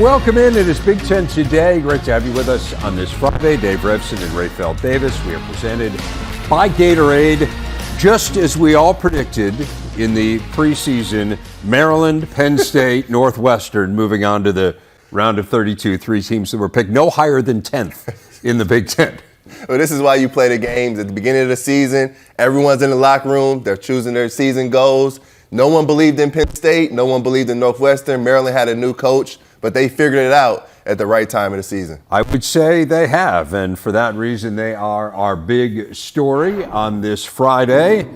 Welcome in. It is Big Ten Today. Great to have you with us on this Friday. Dave Revson and Rayfeld Davis. We are presented by Gatorade. Just as we all predicted in the preseason, Maryland, Penn State, Northwestern moving on to the round of 32. Three teams that were picked no higher than 10th in the Big Ten. Well, this is why you play the games at the beginning of the season. Everyone's in the locker room. They're choosing their season goals. No one believed in Penn State. No one believed in Northwestern. Maryland had a new coach, but they figured it out at the right time of the season. I would say they have, and for that reason, they are our big story on this Friday.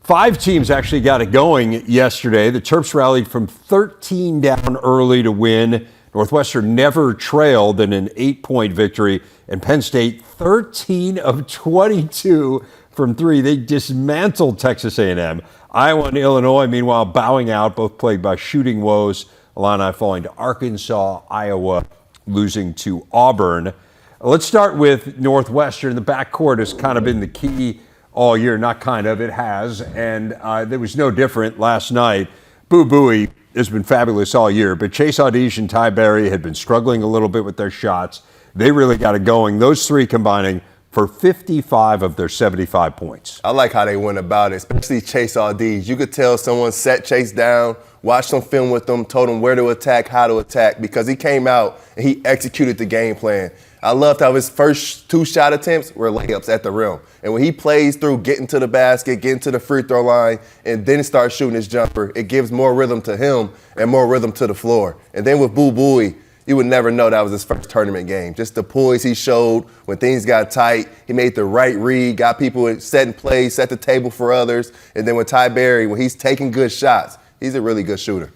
5 teams actually got it going yesterday. The Terps rallied from 13 down early to win. Northwestern never trailed in an 8-point victory, and Penn State 13 of 22 from 3. They dismantled Texas A&M. Iowa and Illinois, meanwhile, bowing out, both plagued by shooting woes. Illini falling to Arkansas, Iowa losing to Auburn. Let's start with Northwestern. The backcourt has kind of been the key all year. Not kind of, it has. And there was no different last night. Boo Buie has been fabulous all year, but Chase Audige and Ty Berry had been struggling a little bit with their shots. They really got it going. Those three combining for 55 of their 75 points. I like how they went about it, especially Chase Audige. You could tell someone set Chase down, watched some film with him, told him where to attack, how to attack, because he came out and he executed the game plan. I loved how his first 2 shot attempts were layups at the rim. And when he plays through getting to the basket, getting to the free throw line, and then starts shooting his jumper, it gives more rhythm to him and more rhythm to the floor. And then with Boo Buie, you would never know that was his first tournament game. Just the poise he showed when things got tight. He made the right read, got people set in place, set the table for others. And then with Ty Berry, when he's taking good shots, he's a really good shooter.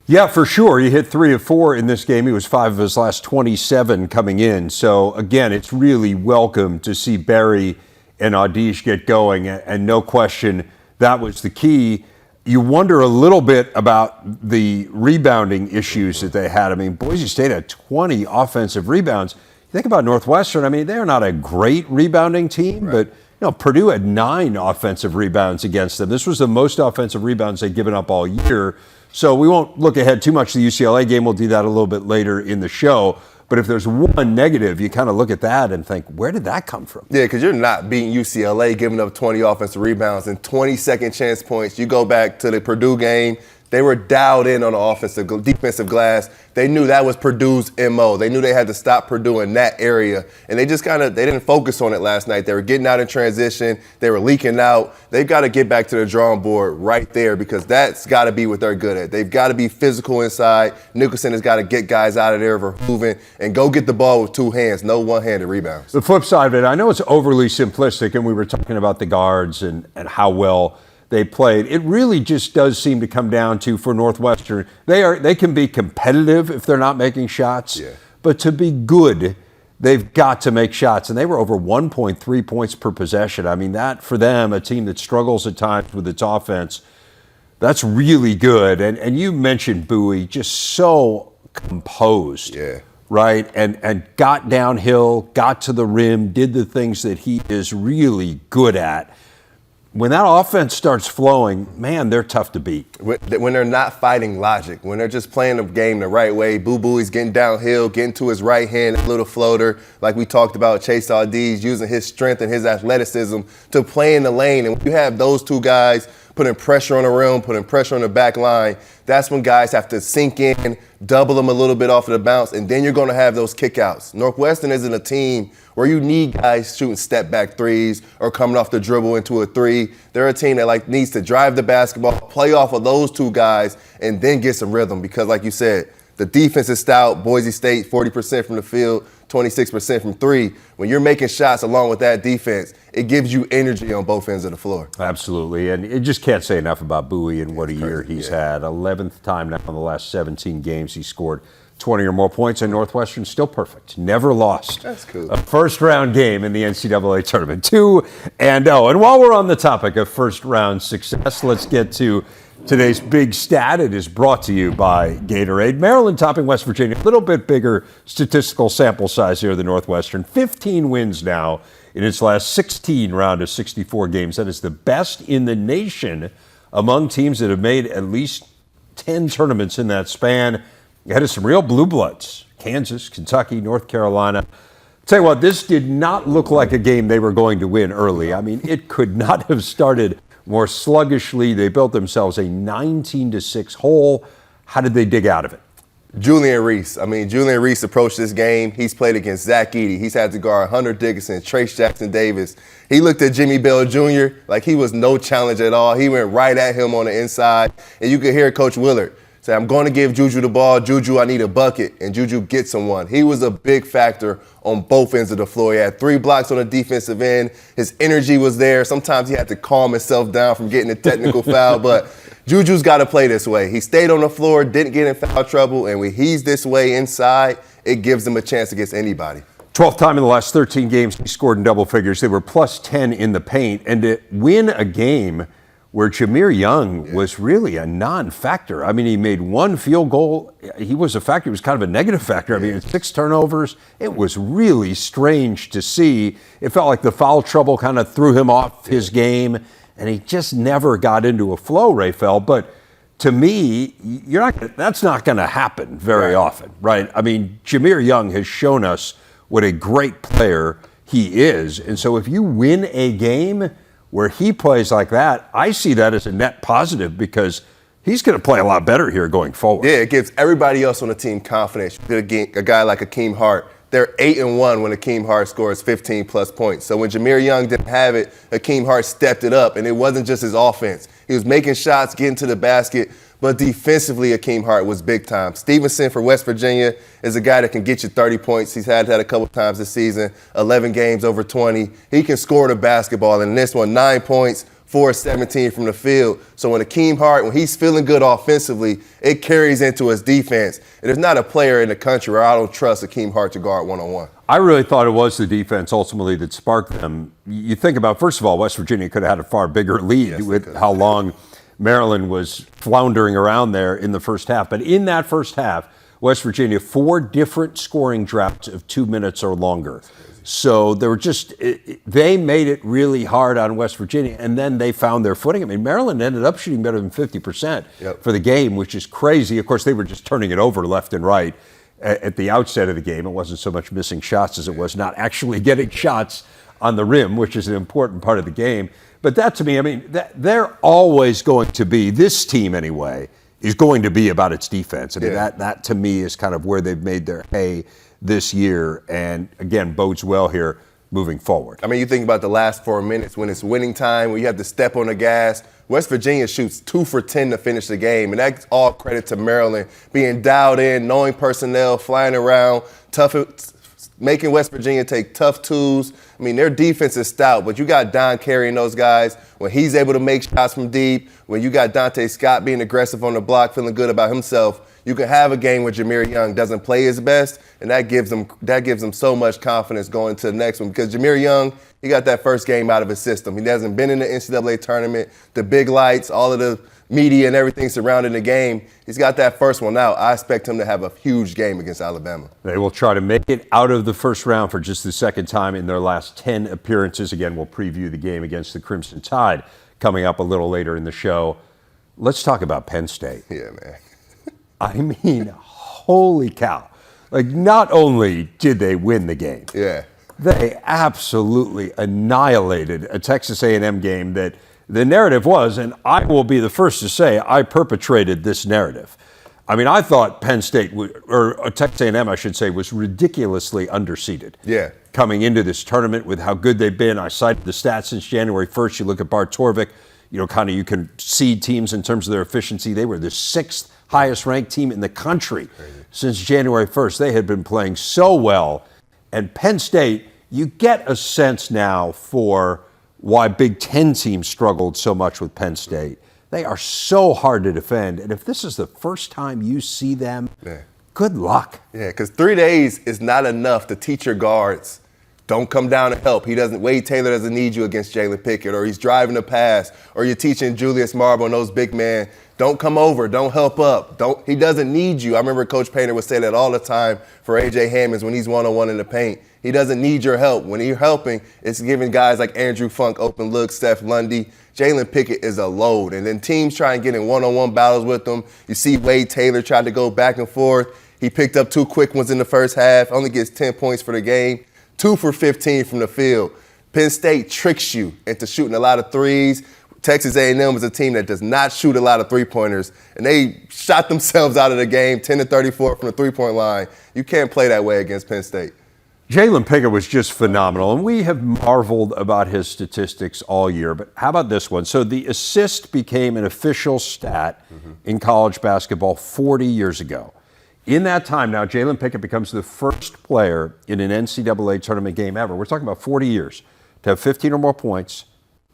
Yeah, for sure. He hit 3 of 4 in this game. He was 5 of his last 27 coming in. So, again, it's really welcome to see Berry and Audige get going. And no question, that was the key. You wonder a little bit about the rebounding issues that they had. I mean, Boise State had 20 offensive rebounds. You think about Northwestern, I mean, they're not a great rebounding team, right. But Purdue had 9 offensive rebounds against them. This was the most offensive rebounds they'd given up all year. So we won't look ahead too much to the UCLA game. We'll do that a little bit later in the show. But if there's one negative, you kind of look at that and think, where did that come from? Yeah, because you're not beating UCLA, giving up 20 offensive rebounds and 20 second chance points. You go back to the Purdue game, they were dialed in on the defensive glass. They knew that was Purdue's MO. They knew they had to stop Purdue in that area. And they just they didn't focus on it last night. They were getting out in transition. They were leaking out. They've got to get back to the drawing board right there because that's got to be what they're good at. They've got to be physical inside. Nicholson has got to get guys out of there for moving and go get the ball with 2 hands, no one-handed rebounds. The flip side of it, I know it's overly simplistic, and we were talking about the guards and how well they played. It really just does seem to come down to, for Northwestern, they can be competitive if they're not making shots, but to be good, they've got to make shots. And they were over 1.3 points per possession. I mean, that for them, a team that struggles at times with its offense, that's really good. And you mentioned Buie, just so composed. Right? And got downhill, got to the rim, did the things that he is really good at. When that offense starts flowing, man, they're tough to beat. When they're not fighting logic, when they're just playing the game the right way, Boo Buie's getting downhill, getting to his right hand, a little floater, like we talked about, Chase Audige using his strength and his athleticism to play in the lane. And when you have those 2 guys putting pressure on the rim, putting pressure on the back line, that's when guys have to sink in, double them a little bit off of the bounce, and then you're going to have those kickouts. Northwestern isn't a team where you need guys shooting step-back threes or coming off the dribble into a 3. They're a team that needs to drive the basketball, play off of those 2 guys, and then get some rhythm because, like you said, the defense is stout. Boise State, 40% from the field, 26% from 3. When you're making shots along with that defense, it gives you energy on both ends of the floor. Absolutely. And you just can't say enough about Buie and what a year he's had. 11th time now in the last 17 games he scored 20 or more points, and Northwestern still perfect. Never lost. That's cool. A first-round game in the NCAA tournament. 2-0. And while we're on the topic of first-round success, let's get to today's big stat. It is brought to you by Gatorade. Maryland topping West Virginia. A little bit bigger statistical sample size here than Northwestern. 15 wins now in its last 16 round of 64 games. That is the best in the nation among teams that have made at least 10 tournaments in that span. ahead of some real blue bloods. Kansas, Kentucky, North Carolina. Tell you what, this did not look like a game they were going to win early. I mean, it could not have started more sluggishly. They built themselves a 19-6 hole. How did they dig out of it? Julian Reese. Julian Reese approached this game. He's played against Zach Edey. He's had to guard Hunter Dickinson, Trace Jackson Davis. He looked at Jimmy Bell Jr. like he was no challenge at all. He went right at him on the inside. And you could hear Coach Willard say, I'm going to give Juju the ball. Juju, I need a bucket. And Juju gets him one. He was a big factor on both ends of the floor. He had 3 blocks on the defensive end. His energy was there. Sometimes he had to calm himself down from getting a technical foul. But Juju's got to play this way. He stayed on the floor, didn't get in foul trouble. And when he's this way inside, it gives him a chance against anybody. 12th time in the last 13 games he scored in double figures. They were plus 10 in the paint. And to win a game where Jahmir Young was really a non-factor. I mean, he made 1 field goal. He was a factor. He was kind of a negative factor. I mean, 6 turnovers. It was really strange to see. It felt like the foul trouble kind of threw him off his game, and he just never got into a flow, Rafael. But to me, that's not going to happen very often, right? I mean, Jahmir Young has shown us what a great player he is. And so if you win a game where he plays like that, I see that as a net positive because he's going to play a lot better here going forward. Yeah, it gives everybody else on the team confidence. A guy like Akeem Hart, they're 8-1 when Akeem Hart scores 15-plus points. So when Jahmir Young didn't have it, Akeem Hart stepped it up, and it wasn't just his offense. He was making shots, getting to the basket, but defensively, Akeem Hart was big time. Stevenson for West Virginia is a guy that can get you 30 points. He's had that a couple times this season, 11 games over 20. He can score the basketball. And in this one, 9 points, 4-17 from the field. So when Akeem Hart, when he's feeling good offensively, it carries into his defense. And there's not a player in the country where I don't trust Akeem Hart to guard one-on-one. I really thought it was the defense ultimately that sparked them. You think about, first of all, West Virginia could have had a far bigger lead with how long Maryland was floundering around there in the first half. But in that first half, West Virginia, 4 different scoring droughts of 2 minutes or longer. So they were they made it really hard on West Virginia, and then they found their footing. I mean, Maryland ended up shooting better than 50% for the game, which is crazy. Of course, they were just turning it over left and right at the outset of the game. It wasn't so much missing shots as it was not actually getting shots on the rim, which is an important part of the game. But that, to me, I mean, they're always going to be, this team anyway, is going to be about its defense. I mean, that to me is kind of where they've made their hay this year, and again, bodes well here moving forward. I mean, you think about the last 4 minutes when it's winning time, when you have to step on the gas. West Virginia shoots 2 for 10 to finish the game, and that's all credit to Maryland being dialed in, knowing personnel, flying around, making West Virginia take tough twos. I mean, their defense is stout, but you got Don carrying those guys when he's able to make shots from deep, when you got Dante Scott being aggressive on the block, feeling good about himself. You can have a game where Jahmir Young doesn't play his best, and that gives him so much confidence going to the next one. Because Jahmir Young, he got that first game out of his system. He hasn't been in the NCAA tournament, the big lights, all of the media and everything surrounding the game. He's got that first one out. I expect him to have a huge game against Alabama. They will try to make it out of the first round for just the second time in their last 10 appearances. Again, we'll preview the game against the Crimson Tide coming up a little later in the show. Let's talk about Penn State. Yeah, man. I mean, holy cow. Like, not only did they win the game, they absolutely annihilated a Texas A&M game that the narrative was, and I will be the first to say, I perpetrated this narrative. I mean, I thought Penn State, or Texas A&M, I should say, was ridiculously underseeded. Coming into this tournament with how good they've been. I cited the stats since January 1st. You look at Bart Torvik, you can seed teams in terms of their efficiency. They were the 6th highest ranked team in the country since January 1st. They had been playing so well. And Penn State, you get a sense now for why Big Ten teams struggled so much with Penn State. They are so hard to defend. And if this is the first time you see them, good luck. Yeah, because 3 days is not enough to teach your guards. Don't come down to help. Wade Taylor doesn't need you against Jalen Pickett, or he's driving a pass, or you're teaching Julius Marble and those big men. Don't come over. Don't help up. He doesn't need you. I remember Coach Painter would say that all the time for A.J. Hammonds when he's one-on-one in the paint. He doesn't need your help. When you're helping, it's giving guys like Andrew Funk open looks, Steph Lundy. Jalen Pickett is a load. And then teams try and get in one-on-one battles with him. You see Wade Taylor tried to go back and forth. He picked up 2 quick ones in the first half, only gets 10 points for the game, 2 for 15 from the field. Penn State tricks you into shooting a lot of threes. Texas A&M is a team that does not shoot a lot of three-pointers, and they shot themselves out of the game, 10-34 from the three-point line. You can't play that way against Penn State. Jalen Pickett was just phenomenal, and we have marveled about his statistics all year. But how about this one? So the assist became an official stat in college basketball 40 years ago. In that time now, Jalen Pickett becomes the first player in an NCAA tournament game ever. We're talking about 40 years to have 15 or more points,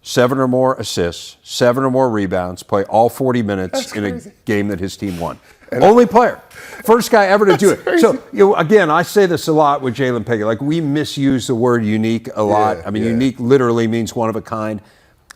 7 or more assists, 7 or more rebounds, play all 40 minutes in a game that his team won. Only player. First guy ever to do it. Crazy. So, again, I say this a lot with Jalen Pickett. Like, we misuse the word unique a lot. I mean, unique literally means one of a kind.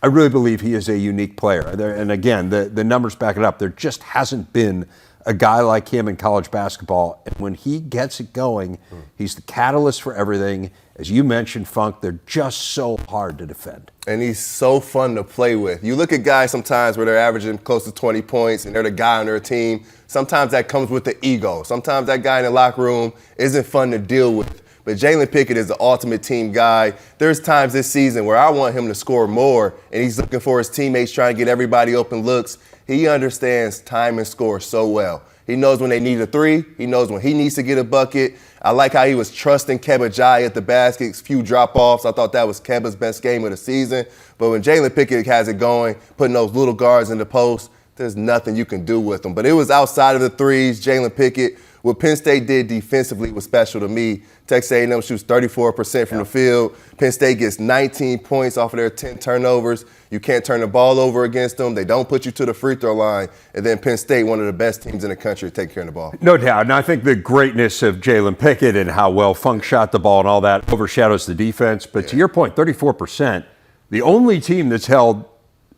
I really believe he is a unique player. And again, the numbers back it up. There just hasn't been a guy like him in college basketball. And when he gets it going, he's the catalyst for everything. As you mentioned, Funk, they're just so hard to defend. And he's so fun to play with. You look at guys sometimes where they're averaging close to 20 points and they're the guy on their team. Sometimes that comes with the ego. Sometimes that guy in the locker room isn't fun to deal with. But Jalen Pickett is the ultimate team guy. There's times this season where I want him to score more, and he's looking for his teammates, trying to get everybody open looks. He understands time and score so well. He knows when they need a three. He knows when he needs to get a bucket. I like how he was trusting Keba Jai at the basket, few drop-offs. I thought that was Keba's best game of the season. But when Jalen Pickett has it going, putting those little guards in the post, there's nothing you can do with them. But it was outside of the threes. Jalen Pickett, what Penn State did defensively was special to me. Texas A&M shoots 34% from the field. Penn State gets 19 points off of their 10 turnovers. You can't turn the ball over against them. They don't put you to the free throw line. And then Penn State, one of the best teams in the country, to take care of the ball. No doubt. And I think the greatness of Jalen Pickett and how well Funk shot the ball and all that overshadows the defense. But to your point, 34%, the only team that's held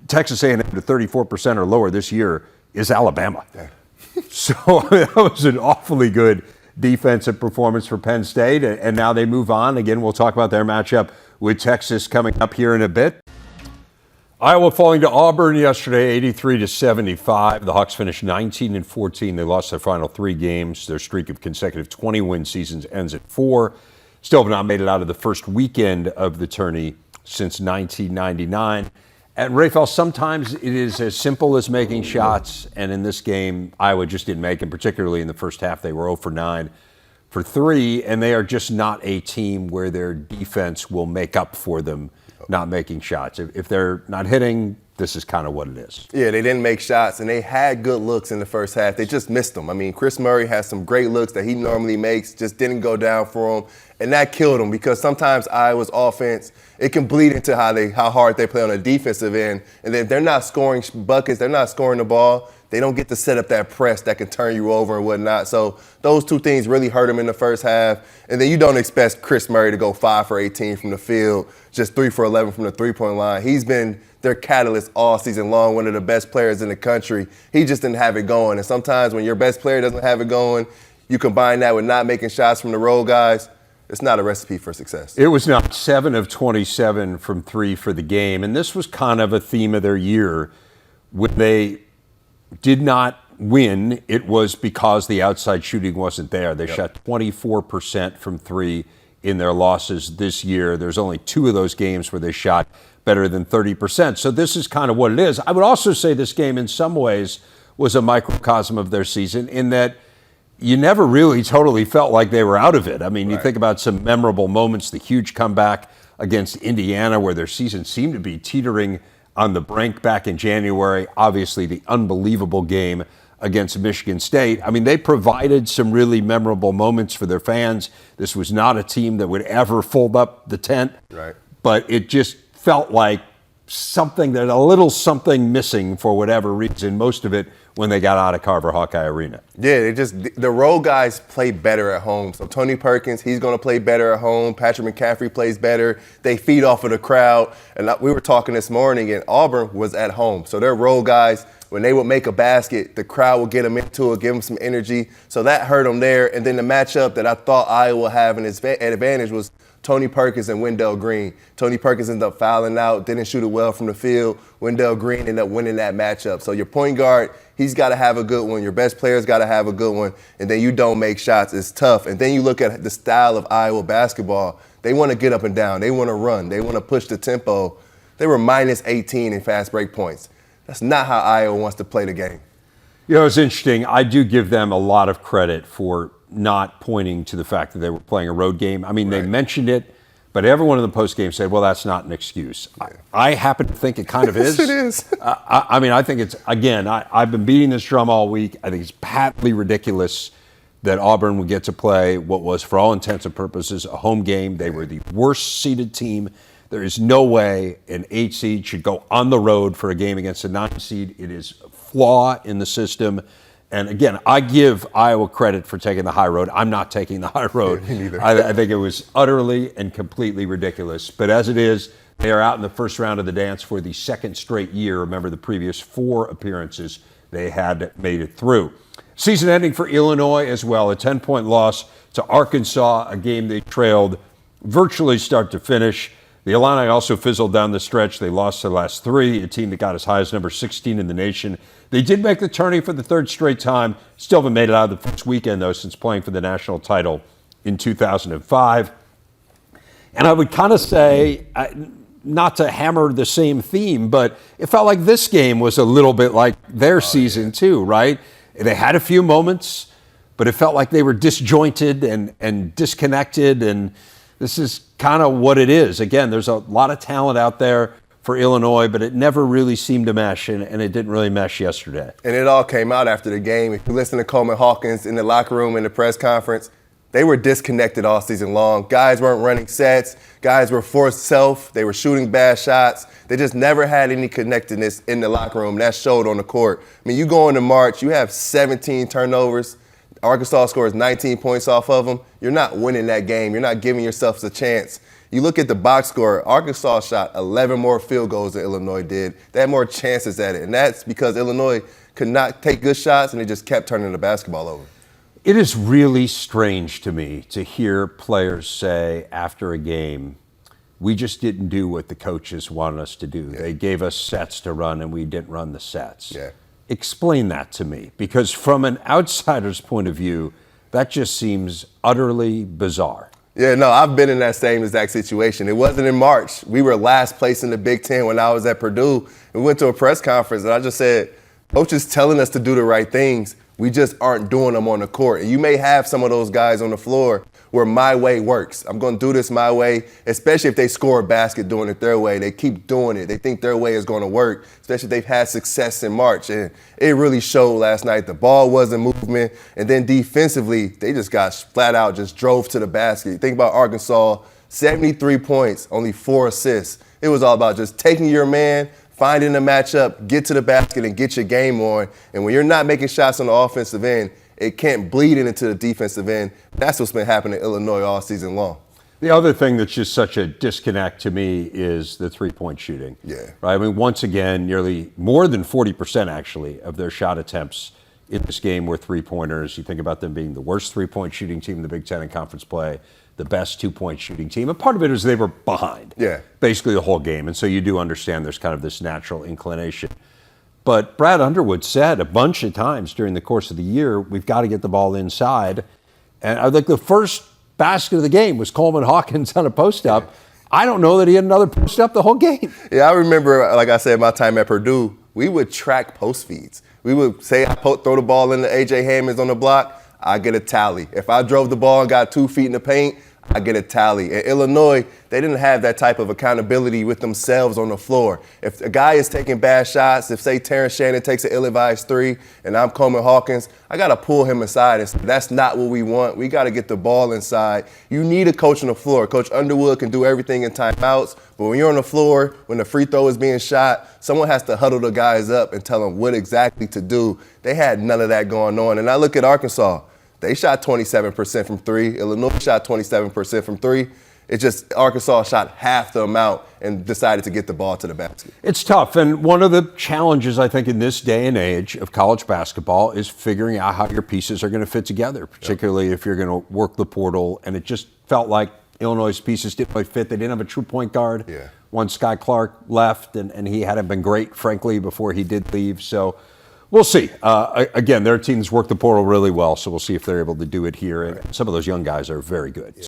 Texas A&M to 34% or lower this year is Alabama. Yeah. So that was an awfully good defensive performance for Penn State, and now they move on. Again, we'll talk about their matchup with Texas coming up here in a bit. Iowa falling to Auburn yesterday, 83-75. The Hawks finished 19-14. They lost their final 3 games. Their streak of consecutive 20-win seasons ends at 4. Still have not made it out of the first weekend of the tourney since 1999. And Rafael, sometimes it is as simple as making shots, and in this game, Iowa just didn't make them, particularly in the first half. They were 0 for 9 for 3, and they are just not a team where their defense will make up for them not making shots. If they're not hitting, this is kind of what it is. Yeah, they didn't make shots, and they had good looks in the first half. They just missed them. I mean, Chris Murray has some great looks that he normally makes, just didn't go down for him, and that killed him because sometimes Iowa's offense, it can bleed into how hard they play on the defensive end, and if they're not scoring buckets, they're not scoring the ball, they don't get to set up that press that can turn you over and whatnot. So those 2 things really hurt him in the first half. And then you don't expect Chris Murray to go 5 for 18 from the field, just 3 for 11 from the three-point line. He's been their catalyst all season long, one of the best players in the country. He just didn't have it going. And sometimes when your best player doesn't have it going, you combine that with not making shots from the road guys, it's not a recipe for success. It was not 7 of 27 from 3 for the game. And this was kind of a theme of their year. When they did not win, it was because the outside shooting wasn't there. They shot 24% from 3 in their losses this year. There's only 2 of those games where they shot better than 30%. So this is kind of what it is. I would also say this game in some ways was a microcosm of their season in that you never really totally felt like they were out of it. I mean, you think about some memorable moments, the huge comeback against Indiana where their season seemed to be teetering on the brink back in January. Obviously, the unbelievable game against Michigan State. I mean, they provided some really memorable moments for their fans. This was not a team that would ever fold up the tent, but it just felt like a little something missing for whatever reason, most of it when they got out of Carver Hawkeye Arena. Yeah, the road guys play better at home. So Tony Perkins, he's going to play better at home. Patrick McCaffrey plays better. They feed off of the crowd. And we were talking this morning, and Auburn was at home. So their road guys, when they would make a basket, the crowd would get them into it, give them some energy. So that hurt them there. And then the matchup that I thought Iowa would have an advantage was Tony Perkins and Wendell Green. Tony Perkins ended up fouling out, didn't shoot it well from the field. Wendell Green ended up winning that matchup. So your point guard, he's got to have a good one. Your best player's got to have a good one. And then you don't make shots. It's tough. And then you look at the style of Iowa basketball. They want to get up and down. They want to run. They want to push the tempo. They were minus 18 in fast break points. That's not how Iowa wants to play the game. You know, it's interesting. I do give them a lot of credit for not pointing to the fact that they were playing a road game. I mean, They mentioned it, but everyone in the postgame said, well, that's not an excuse. I happen to think it kind of is. Yes, it is. I mean, I think it's, again, I've been beating this drum all week. I think it's patently ridiculous that Auburn would get to play what was, for all intents and purposes, a home game. They were the worst seeded team. There is no way an 8 seed should go on the road for a game against a 9 seed. It is a flaw in the system. And again, I give Iowa credit for taking the high road. I'm not taking the high road. Me neither. I think it was utterly and completely ridiculous. But as it is, they are out in the first round of the dance for the second straight year. Remember, the previous 4 appearances they had made it through. Season ending for Illinois as well. A 10-point loss to Arkansas, a game they trailed virtually start to finish. The Illini also fizzled down the stretch. They lost their last 3, a team that got as high as number 16 in the nation. They did make the tourney for the 3rd straight time. Still haven't made it out of the first weekend, though, since playing for the national title in 2005. And I would kind of say, not to hammer the same theme, but it felt like this game was a little bit like their season too, right? They had a few moments, but it felt like they were disjointed and disconnected, and this is kind of what it is. Again, there's a lot of talent out there for Illinois, but it never really seemed to mesh, and it didn't really mesh yesterday. And it all came out after the game. If you listen to Coleman Hawkins in the locker room in the press conference, they were disconnected all season long. Guys weren't running sets. Guys were forced self. They were shooting bad shots. They just never had any connectedness in the locker room. That showed on the court. I mean, you go into March, you have 17 turnovers. Arkansas scores 19 points off of them. You're not winning that game. You're not giving yourselves a chance. You look at the box score, Arkansas shot 11 more field goals than Illinois did. They had more chances at it, and that's because Illinois could not take good shots, and they just kept turning the basketball over. It is really strange to me to hear players say after a game, we just didn't do what the coaches wanted us to do. Yeah. They gave us sets to run, and we didn't run the sets. Yeah. Explain that to me, because from an outsider's point of view, that just seems utterly bizarre. Yeah, no, I've been in that same exact situation. It wasn't in March. We were last place in the Big Ten when I was at Purdue. We went to a press conference, and I just said, Coach is telling us to do the right things. We just aren't doing them on the court. And you may have some of those guys on the floor where my way works. I'm going to do this my way, especially if they score a basket doing it their way. They keep doing it. They think their way is going to work, especially if they've had success in March. And it really showed last night. The ball wasn't moving. And then defensively, they just got flat out, just drove to the basket. You think about Arkansas, 73 points, only 4 assists. It was all about just taking your man, finding the matchup, get to the basket, and get your game on. And when you're not making shots on the offensive end, it can't bleed into the defensive end. That's what's been happening in Illinois all season long. The other thing that's just such a disconnect to me is the three-point shooting. Yeah. Right? I mean, once again, nearly more than 40% actually of their shot attempts in this game were three-pointers. You think about them being the worst three-point shooting team in the Big Ten in conference play, the best two-point shooting team. And part of it is they were behind basically the whole game. And so you do understand there's kind of this natural inclination. But Brad Underwood said a bunch of times during the course of the year, we've got to get the ball inside. And I think the first basket of the game was Coleman Hawkins on a post-up. I don't know that he had another post-up the whole game. Yeah, I remember, like I said, my time at Purdue, we would track post feeds. We would say I throw the ball into A.J. Hammons on the block, I get a tally. If I drove the ball and got 2 feet in the paint, I get a tally. In Illinois, they didn't have that type of accountability with themselves on the floor. If a guy is taking bad shots, if, say, Terrence Shannon takes an ill-advised 3 and I'm Coleman Hawkins, I got to pull him aside and say, that's not what we want. We got to get the ball inside. You need a coach on the floor. Coach Underwood can do everything in timeouts, but when you're on the floor, when the free throw is being shot, someone has to huddle the guys up and tell them what exactly to do. They had none of that going on. And I look at Arkansas. They shot 27% from 3. Illinois shot 27% from 3. It's just Arkansas shot half the amount and decided to get the ball to the basket. It's tough, and one of the challenges, I think, in this day and age of college basketball is figuring out how your pieces are going to fit together, particularly if you're going to work the portal, and it just felt like Illinois' pieces didn't really fit. They didn't have a true point guard. Yeah. Once Sky Clark left, and he hadn't been great, frankly, before he did leave. So we'll see. Again, their teams work the portal really well, so we'll see if they're able to do it here. And some of those young guys are very good. Yeah.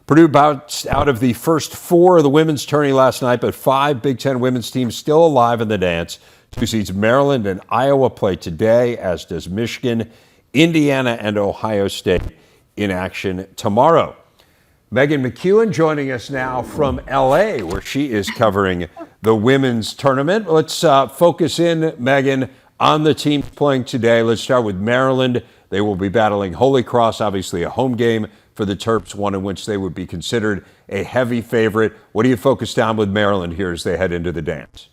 Purdue bounced out of the first four of the women's tourney last night, but 5 Big Ten women's teams still alive in the dance. 2 seeds Maryland and Iowa play today, as does Michigan, Indiana, and Ohio State in action tomorrow. Megan McEwen joining us now from L.A., where she is covering the women's tournament. Let's focus in, Megan, on the teams playing today. Let's start with Maryland. They will be battling Holy Cross, obviously a home game for the Terps, one in which they would be considered a heavy favorite. What do you focus on with Maryland here as they head into the dance?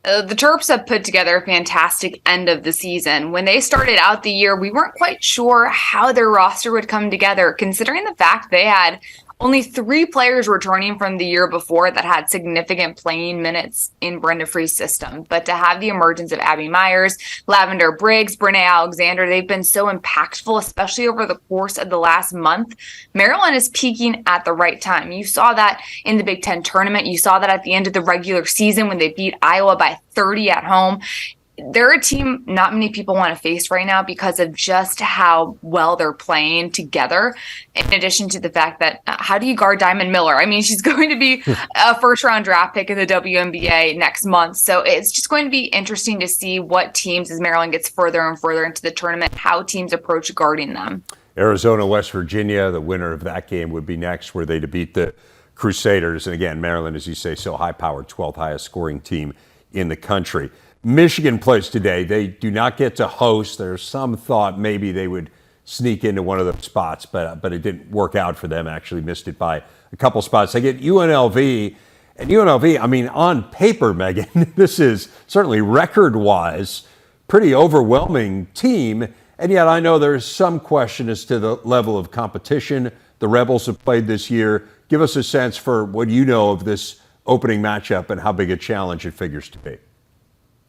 The Terps have put together a fantastic end of the season. When they started out the year, we weren't quite sure how their roster would come together, considering the fact they had only 3 players returning from the year before that had significant playing minutes in Brenda Free's system. But to have the emergence of Abby Myers, Lavender Briggs, Brene Alexander, they've been so impactful, especially over the course of the last month. Maryland is peaking at the right time. You saw that in the Big Ten tournament. You saw that at the end of the regular season when they beat Iowa by 30 at home. They're a team not many people want to face right now because of just how well they're playing together. In addition to the fact that how do you guard Diamond Miller? I mean, she's going to be a first-round draft pick in the WNBA next month. So it's just going to be interesting to see what teams, as Maryland gets further and further into the tournament, how teams approach guarding them. Arizona, West Virginia, the winner of that game would be next, were they to beat the Crusaders. And again, Maryland, as you say, so high-powered, 12th highest scoring team in the country. Michigan plays today. They do not get to host. There's some thought maybe they would sneak into one of those spots, but it didn't work out for them. Actually missed it by a couple spots. They get UNLV, and UNLV, I mean, on paper, Megan, this is certainly record-wise pretty overwhelming team, and yet I know there's some question as to the level of competition the Rebels have played this year. Give us a sense for what you know of this opening matchup and how big a challenge it figures to be.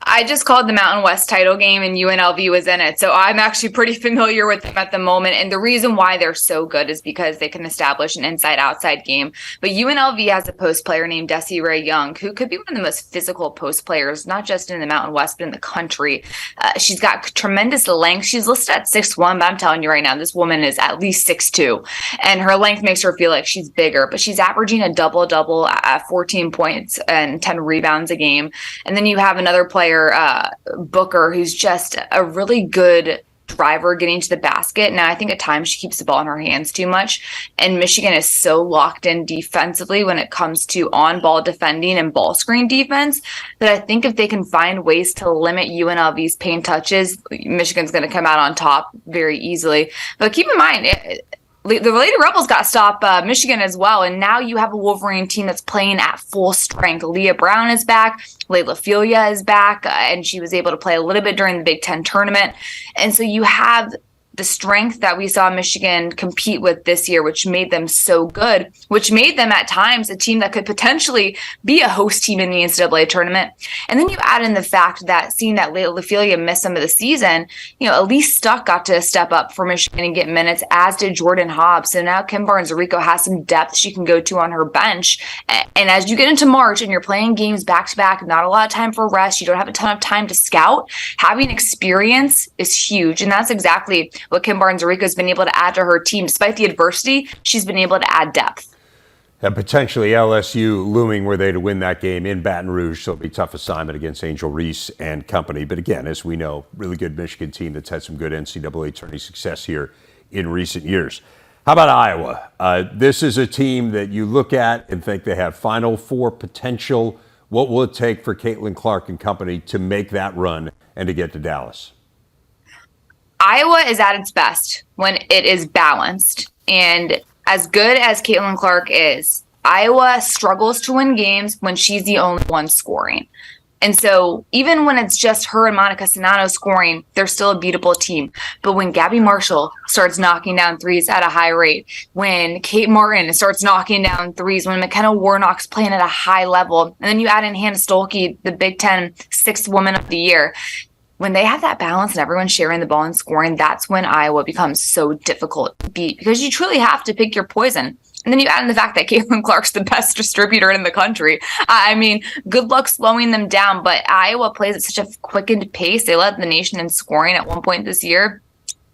I just called the Mountain West title game and UNLV was in it. So I'm actually pretty familiar with them at the moment. And the reason why they're so good is because they can establish an inside-outside game. But UNLV has a post player named Desiree Young, who could be one of the most physical post players, not just in the Mountain West, but in the country. She's got tremendous length. She's listed at 6'1", but I'm telling you right now, this woman is at least 6'2". And her length makes her feel like she's bigger. But she's averaging a double-double at 14 points and 10 rebounds a game. And then you have another player, Booker, who's just a really good driver getting to the basket. Now, I think at times she keeps the ball in her hands too much. And Michigan is so locked in defensively when it comes to on-ball defending and ball screen defense that I think if they can find ways to limit UNLV's paint touches, Michigan's going to come out on top very easily. But keep in mind, the Lady Rebels got to stop Michigan as well, and now you have a Wolverine team that's playing at full strength. Leah Brown is back, Layla Filia is back, and she was able to play a little bit during the Big Ten tournament. And so you have the strength that we saw Michigan compete with this year, which made them so good, which made them at times a team that could potentially be a host team in the NCAA tournament. And then you add in the fact that seeing that Lafayette miss some of the season, Elise Stuck got to step up for Michigan and get minutes, as did Jordan Hobbs. So now Kim Barnes-Rico has some depth she can go to on her bench. And as you get into March and you're playing games back-to-back, not a lot of time for rest, you don't have a ton of time to scout, having experience is huge. And that's exactly what Kim Barnes-Rico has been able to add to her team. Despite the adversity, she's been able to add depth. And potentially LSU looming were they to win that game in Baton Rouge, so it'll be a tough assignment against Angel Reese and company. But again, as we know, really good Michigan team that's had some good NCAA tourney success here in recent years. How about Iowa? This is a team that you look at and think they have Final Four potential. What will it take for Caitlin Clark and company to make that run and to get to Dallas? Iowa is at its best when it is balanced. And as good as Caitlin Clark is, Iowa struggles to win games when she's the only one scoring. And so even when it's just her and Monica Cinato scoring, they're still a beatable team. But when Gabby Marshall starts knocking down threes at a high rate, when Kate Martin starts knocking down threes, when McKenna Warnock's playing at a high level, and then you add in Hannah Stolke, the Big Ten Sixth Woman of the Year, when they have that balance and everyone's sharing the ball and scoring, that's when Iowa becomes so difficult to beat, because you truly have to pick your poison. And then you add in the fact that Caitlin Clark's the best distributor in the country. I mean, good luck slowing them down, but Iowa plays at such a quickened pace. They led the nation in scoring at one point this year.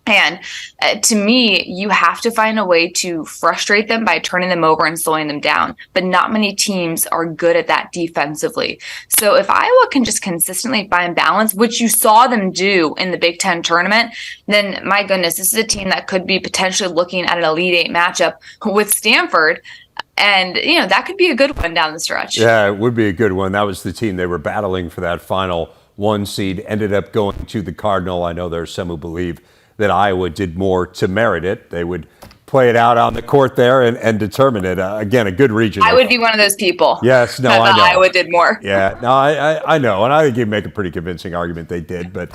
And to me, you have to find a way to frustrate them by turning them over and slowing them down. But not many teams are good at that defensively. So if Iowa can just consistently find balance, which you saw them do in the Big Ten tournament, then my goodness, this is a team that could be potentially looking at an Elite Eight matchup with Stanford. And, that could be a good one down the stretch. Yeah, it would be a good one. That was the team they were battling for that final 1 seed, ended up going to the Cardinal. I know there's some who believe that Iowa did more to merit it. They would play it out on the court there and determine it. Again, a good region. I would be one of those people. Yes, no, I know. Iowa did more. Yeah, no, I know. And I think you make a pretty convincing argument they did. But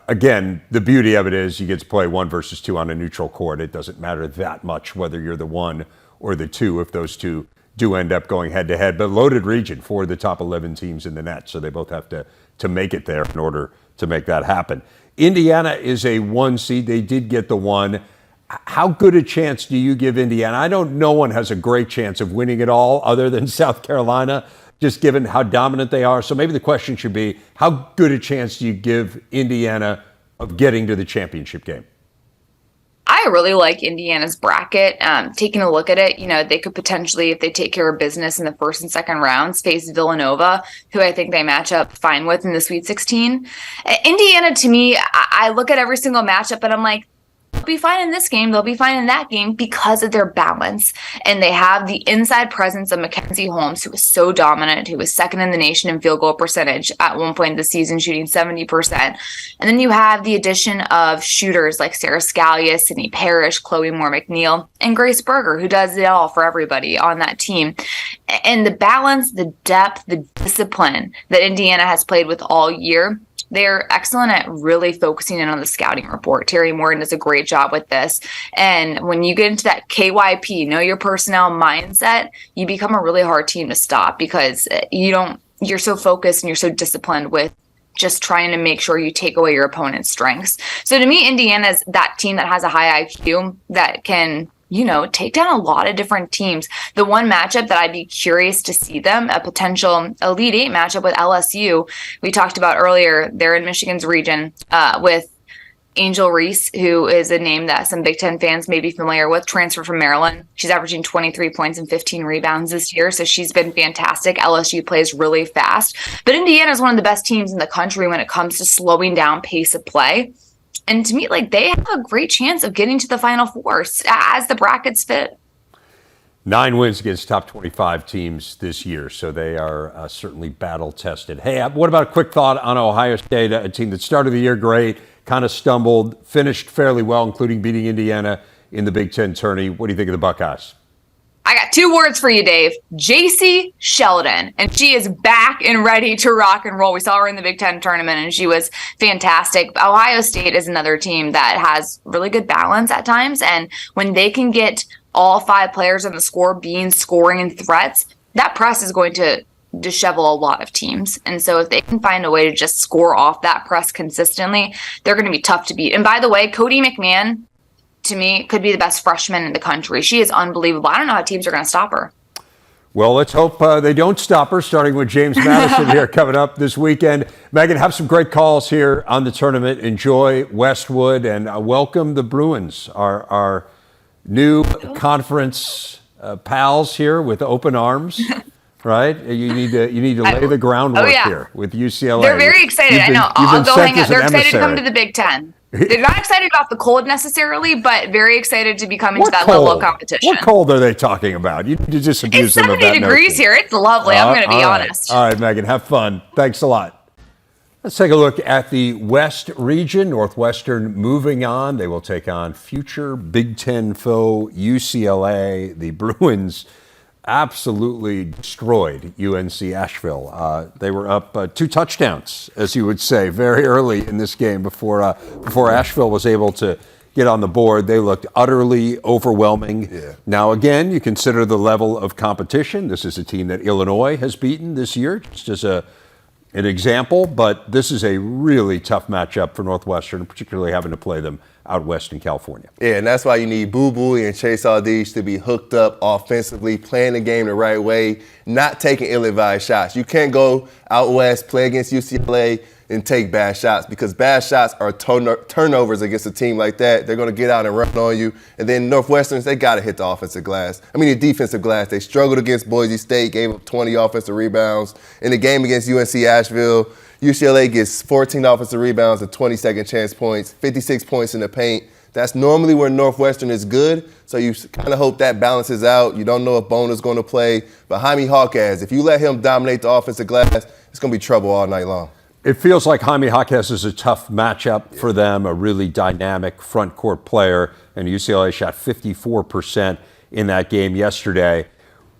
again, the beauty of it is you get to play 1 versus 2 on a neutral court. It doesn't matter that much whether you're the 1 or the 2 if those two do end up going head to head. But loaded region for the top 11 teams in the net. So they both have to make it there in order to make that happen. Indiana is a 1 seed. They did get the 1. How good a chance do you give Indiana? I know no one has a great chance of winning it all other than South Carolina, just given how dominant they are. So maybe the question should be, how good a chance do you give Indiana of getting to the championship game? I really like Indiana's bracket. Taking a look at it, they could potentially, if they take care of business in the first and second rounds, face Villanova, who I think they match up fine with in the Sweet 16. Indiana, to me, I look at every single matchup and I'm like, they'll be fine in this game, they'll be fine in that game because of their balance. And they have the inside presence of Mackenzie Holmes, who was so dominant, who was second in the nation in field goal percentage at one point this season, shooting 70%. And then you have the addition of shooters like Sarah Scalia, Sydney Parrish, Chloe Moore-McNeil, and Grace Berger, who does it all for everybody on that team. And the balance, the depth, the discipline that Indiana has played with all year, they're excellent at really focusing in on the scouting report. Terry Morgan does a great job with this. And when you get into that KYP, know your personnel mindset, you become a really hard team to stop because you're so focused and you're so disciplined with just trying to make sure you take away your opponent's strengths. So to me, Indiana's that team that has a high IQ that can take down a lot of different teams. The one matchup that I'd be curious to see them, a potential Elite Eight matchup with LSU, we talked about earlier, they're in Michigan's region with Angel Reese, who is a name that some Big Ten fans may be familiar with, transfer from Maryland. She's averaging 23 points and 15 rebounds this year, so she's been fantastic. LSU plays really fast. But Indiana is one of the best teams in the country when it comes to slowing down pace of play. And to me, they have a great chance of getting to the Final Four as the brackets fit. 9 wins against top 25 teams this year, so they are certainly battle-tested. Hey, what about a quick thought on Ohio State, a team that started the year great, kind of stumbled, finished fairly well, including beating Indiana in the Big Ten tourney. What do you think of the Buckeyes? I got 2 words for you, Dave. JC Sheldon. And she is back and ready to rock and roll. We saw her in the Big Ten tournament, and she was fantastic. Ohio State is another team that has really good balance at times. And when they can get all 5 players on the score being scoring and threats, that press is going to dishevel a lot of teams. And so if they can find a way to just score off that press consistently, they're going to be tough to beat. And by the way, Cody McMahon, to me, could be the best freshman in the country. She is unbelievable. I don't know how teams are going to stop her. Well, let's hope they don't stop her, starting with James Madison here coming up this weekend. Megan, have some great calls here on the tournament. Enjoy Westwood and welcome the Bruins, our new conference pals here with open arms. Right? You need to lay the groundwork here with UCLA. They're very excited. I know. I'll go hang out. They're excited to come to the Big Ten. They're not excited about the cold necessarily, but very excited to be coming to that level of competition. What cold are they talking about? You just abuse them of that. It's 70 degrees here. It's lovely. I'm going to be honest. All right, Megan, have fun. Thanks a lot. Let's take a look at the West region. Northwestern moving on. They will take on future Big Ten foe UCLA. The Bruins absolutely destroyed UNC Asheville. They were up 2 touchdowns, as you would say, very early in this game before Asheville was able to get on the board. They looked utterly overwhelming. Yeah. Now, again, you consider the level of competition. This is a team that Illinois has beaten this year, just as an example, but this is a really tough matchup for Northwestern, particularly having to play them out west in California. Yeah, and that's why you need Boo Boo and Chase Aldiche to be hooked up offensively, playing the game the right way, not taking ill-advised shots. You can't go out west, play against UCLA, and take bad shots, because bad shots are turnovers against a team like that. They're going to get out and run on you. And then Northwestern, they got to hit the offensive glass. The defensive glass. They struggled against Boise State, gave up 20 offensive rebounds. In the game against UNC Asheville, UCLA gets 14 offensive rebounds and 20 second chance points, 56 points in the paint. That's normally where Northwestern is good, so you kind of hope that balances out. You don't know if Bona's going to play, but Jaime Hawkes, if you let him dominate the offensive glass, it's going to be trouble all night long. It feels like Jaime Hawkes is a tough matchup for them, a really dynamic front court player, and UCLA shot 54% in that game yesterday.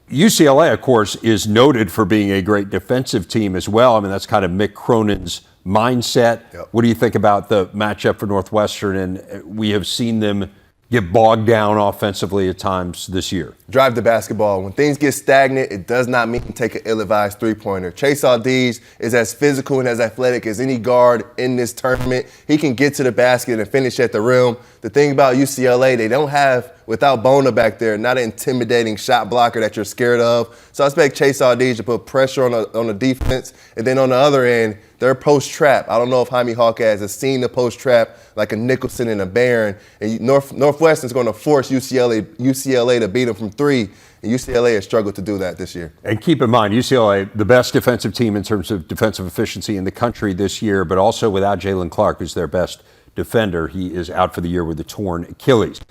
UCLA, of course, is noted for being a great defensive team as well. That's kind of Mick Cronin's mindset. Yep. What do you think about the matchup for Northwestern? And we have seen them get bogged down offensively at times this year. Drive the basketball. When things get stagnant, it does not mean take an ill-advised three-pointer. Chase Aldiche is as physical and as athletic as any guard in this tournament. He can get to the basket and finish at the rim. The thing about UCLA, they don't have, without Bona back there, not an intimidating shot blocker that you're scared of. So I expect Chase Aldiche to put pressure on the defense. And then on the other end, their post-trap. I don't know if Jaime Hawkes has seen the post-trap like a Nicholson and a Barron. And Northwestern's going to force UCLA to beat them from 3. And UCLA has struggled to do that this year. And keep in mind, UCLA, the best defensive team in terms of defensive efficiency in the country this year, but also without Jalen Clark, who's their best defender. He is out for the year with a torn Achilles.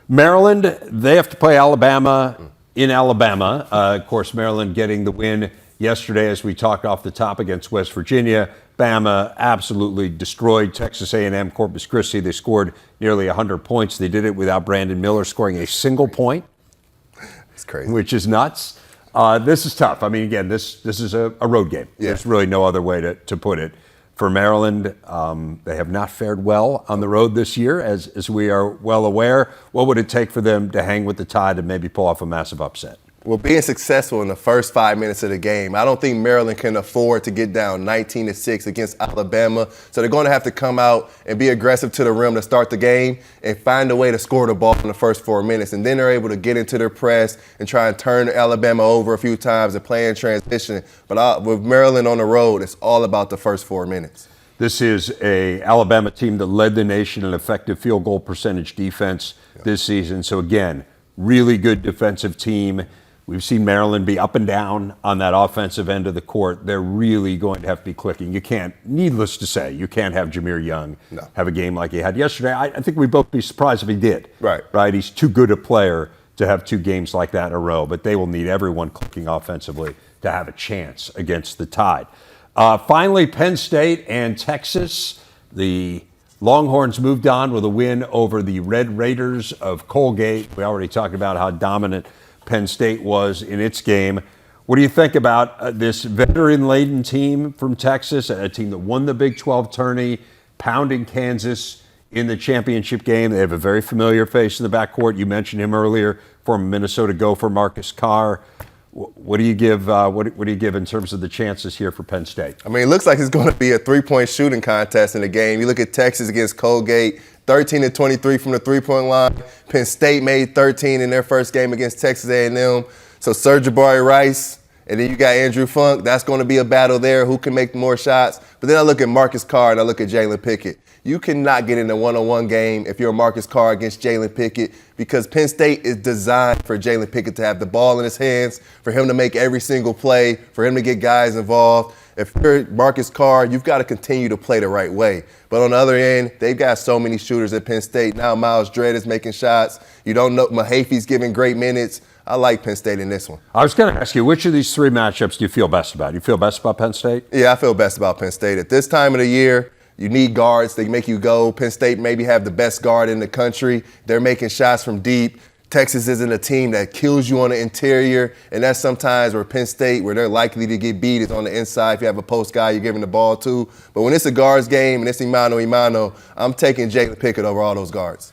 Maryland, they have to play Alabama in Alabama. Of course, Maryland getting the win yesterday, as we talked off the top, against West Virginia. Bama absolutely destroyed Texas A&M Corpus Christi. They scored nearly 100 points. They did it without Brandon Miller scoring a single point. It's crazy. Which is nuts. This is tough. Again, this is a road game. Yeah. There's really no other way to put it. For Maryland, they have not fared well on the road this year, as we are well aware. What would it take for them to hang with the Tide and maybe pull off a massive upset? Well, being successful in the first 5 minutes of the game, I don't think Maryland can afford to get down 19-6 against Alabama. So they're going to have to come out and be aggressive to the rim to start the game and find a way to score the ball in the first 4 minutes. And then they're able to get into their press and try and turn Alabama over a few times and play in transition. But with Maryland on the road, it's all about the first 4 minutes. This is a Alabama team that led the nation in effective field goal percentage defense this season. So again, really good defensive team. We've seen Maryland be up and down on that offensive end of the court. They're really going to have to be clicking. You can't, needless to say, you can't have Jameer Young have a game like he had yesterday. I think we'd both be surprised if he did. Right? He's too good a player to have 2 games like that in a row, but they will need everyone clicking offensively to have a chance against the Tide. Finally, Penn State and Texas. The Longhorns moved on with a win over the Red Raiders of Colgate. We already talked about how dominant Penn State was in its game. What do you think about this veteran-laden team from Texas, a team that won the Big 12 tourney, pounding Kansas in the championship game? They have a very familiar face in the backcourt. You mentioned him earlier, former Minnesota Gopher Marcus Carr. What do you give? What do you give in terms of the chances here for Penn State? It looks like it's going to be a 3-point shooting contest in the game. You look at Texas against Colgate, 13-23 from the 3-point line. Penn State made 13 in their first game against Texas A&M. So Serge Rice, and then you got Andrew Funk. That's going to be a battle there. Who can make more shots? But then I look at Marcus Carr and I look at Jalen Pickett. You cannot get in a one-on-one game if you're Marcus Carr against Jalen Pickett, because Penn State is designed for Jalen Pickett to have the ball in his hands, for him to make every single play, for him to get guys involved. If you're Marcus Carr, you've got to continue to play the right way. But on the other end, they've got so many shooters at Penn State. Now Miles Dredd is making shots. You don't know, Mahafy's giving great minutes. I like Penn State in this one. I was going to ask you, which of these 3 matchups do you feel best about? You feel best about Penn State? Yeah, I feel best about Penn State. At this time of the year, you need guards. They make you go. Penn State maybe have the best guard in the country. They're making shots from deep. Texas isn't a team that kills you on the interior, and that's sometimes where Penn State, where they're likely to get beat, is on the inside. If you have a post guy you're giving the ball to. But when it's a guards game and it's mano a mano, I'm taking Jalen Pickett over all those guards.